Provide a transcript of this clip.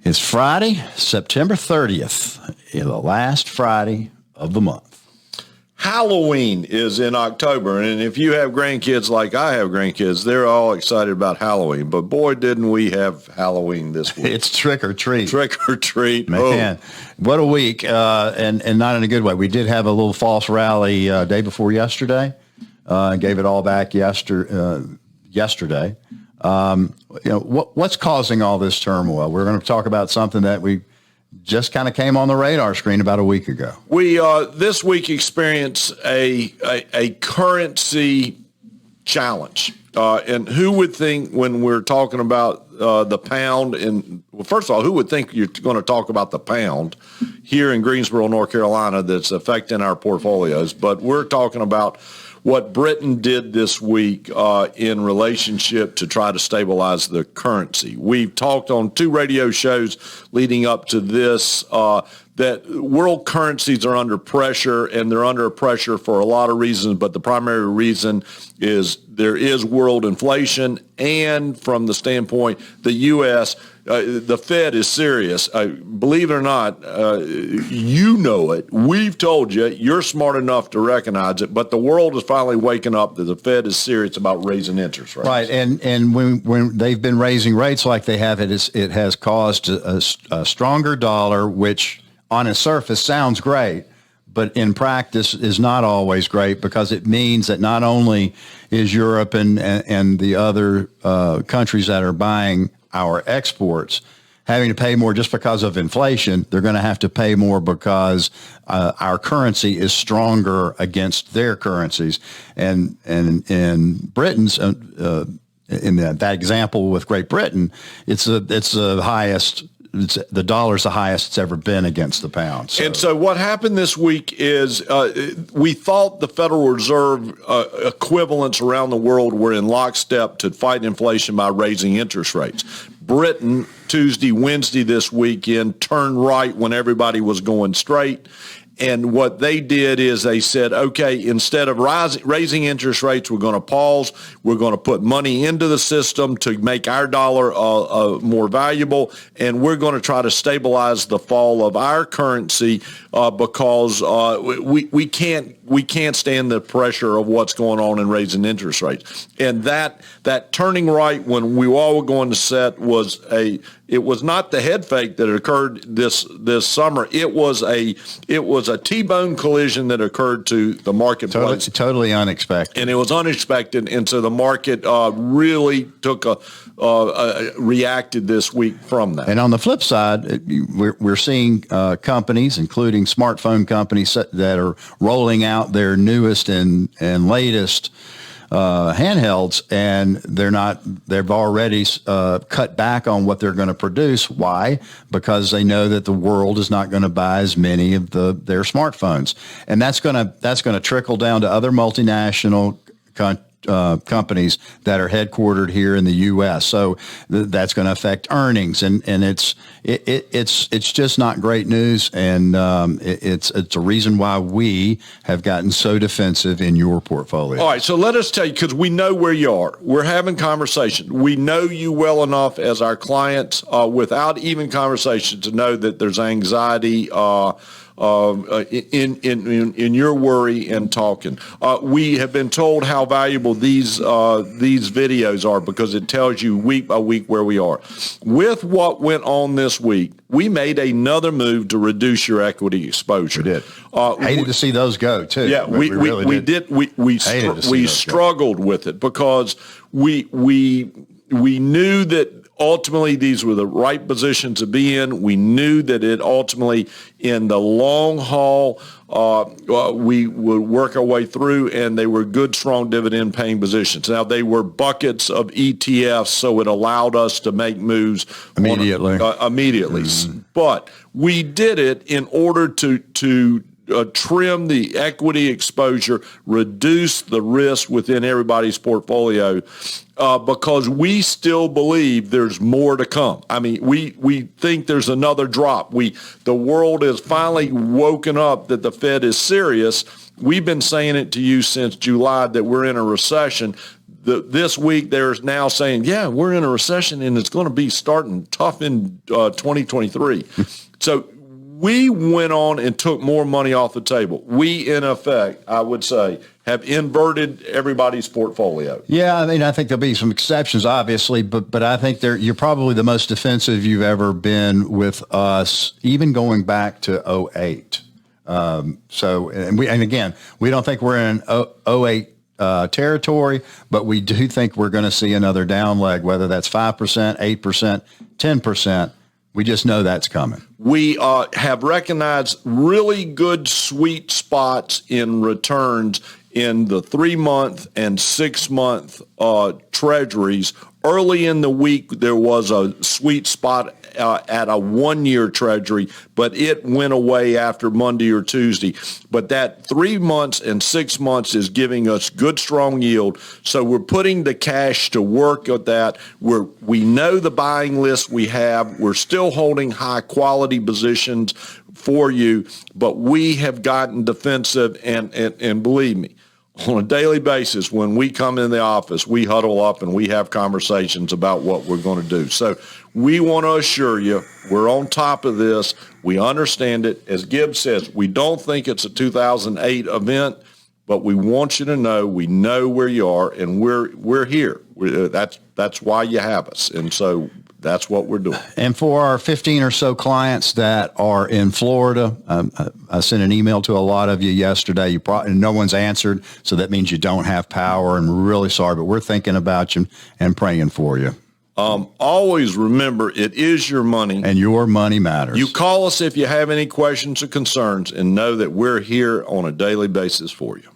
It's Friday, September 30th, the last Friday of the month. Halloween is in October, and if you have grandkids like I have grandkids, they're all excited about Halloween. But boy, didn't we have Halloween this week. It's trick or treat. Trick or treat. Man, what a week, and not in a good way. We did have a little false rally day before yesterday, and gave it all back yesterday. What's causing all this turmoil? We're going to talk about something that we just kind of came on the radar screen about a week ago. We this week experienced a currency challenge. And who would think when we're talking about the pound, first of all, who would think you're going to talk about the pound here in Greensboro, North Carolina, that's affecting our portfolios? But we're talking about what Britain did this week in relationship to try to stabilize the currency. We've talked on 2 radio shows leading up to this that world currencies are under pressure, and they're under pressure for a lot of reasons, but the primary reason is there is world inflation, and from the standpoint, the U.S., the Fed is serious. Believe it or not, you know it. We've told you. You're smart enough to recognize it, but the world is finally waking up that the Fed is serious about raising interest rates. Right, and when they've been raising rates like they have, it has caused a stronger dollar, which on the surface sounds great, but in practice is not always great, because it means that not only is Europe and the other countries that are buying our exports having to pay more just because of inflation, they're going to have to pay more because our currency is stronger against their currencies. And in Britain's, in that example with Great Britain, it's the highest. The dollar's the highest it's ever been against the pound. And so what happened this week is we thought the Federal Reserve equivalents around the world were in lockstep to fight inflation by raising interest rates. Britain, Tuesday, Wednesday this weekend, turned right when everybody was going straight. And what they did is they said, okay, instead of raising interest rates, we're going to pause. We're going to put money into the system to make our dollar more valuable. And we're going to try to stabilize the fall of our currency because we can't stand the pressure of what's going on in raising interest rates. And that turning right when we all were going to set it was not the head fake that occurred this summer. It was a T-bone collision that occurred to the marketplace. Totally unexpected. And it was unexpected, and so the market really reacted this week from that. And on the flip side, we're seeing companies, including smartphone companies, that are rolling out their newest and latest handhelds, and they've already cut back on what they're going to produce. Why? Because they know that the world is not going to buy as many of their smartphones, and that's going to trickle down to other multinational companies that are headquartered here in the U.S. So that's going to affect earnings, and it's just not great news, and it's a reason why we have gotten so defensive in your portfolio. All right, so let us tell you, because we know where you are. We're having conversation. We know you well enough as our clients, without even conversation, to know that there's anxiety in your worry and talking. We have been told how valuable these videos are, because it tells you week by week where we are. With what went on this week, we made another move to reduce your equity exposure. We did. Hated to see those go too. Yeah, we did. We struggled with it because we knew that ultimately these were the right positions to be in. We knew that it ultimately, in the long haul, we would work our way through, and they were good, strong dividend-paying positions. Now, they were buckets of ETFs, so it allowed us to make moves immediately. Mm-hmm. But we did it in order to trim the equity exposure, reduce the risk within everybody's portfolio, because we still believe there's more to come. I mean, we think there's another drop. The world has finally woken up that the Fed is serious. We've been saying it to you since July that we're in a recession. this week they're now saying, yeah, we're in a recession and it's going to be starting tough in 2023. So we went on and took more money off the table. We, in effect, I would say, have inverted everybody's portfolio. Yeah, I mean, I think there'll be some exceptions, obviously, but I think you're probably the most defensive you've ever been with us, even going back to '08. And again, we don't think we're in '08 territory, but we do think we're going to see another down leg, whether that's 5%, 8%, 10%. We just know that's coming. We have recognized really good sweet spots in returns in the 3-month and 6-month treasuries. Early in the week, there was a sweet spot at a 1-year treasury, but it went away after Monday or Tuesday. But that 3 months and 6 months is giving us good, strong yield. So we're putting the cash to work at that. We know the buying list we have. We're still holding high quality positions for you, but we have gotten defensive, and believe me, on a daily basis, when we come in the office, we huddle up and we have conversations about what we're going to do. So we want to assure you we're on top of this. We understand it. As Gibbs says, we don't think it's a 2008 event, but we want you to know we know where you are, and we're here. That's why you have us. And so that's what we're doing. And for our 15 or so clients that are in Florida, I sent an email to a lot of you yesterday. No one's answered, so that means you don't have power, and we're really sorry, but we're thinking about you and praying for you. Always remember, it is your money. And your money matters. You call us if you have any questions or concerns, and know that we're here on a daily basis for you.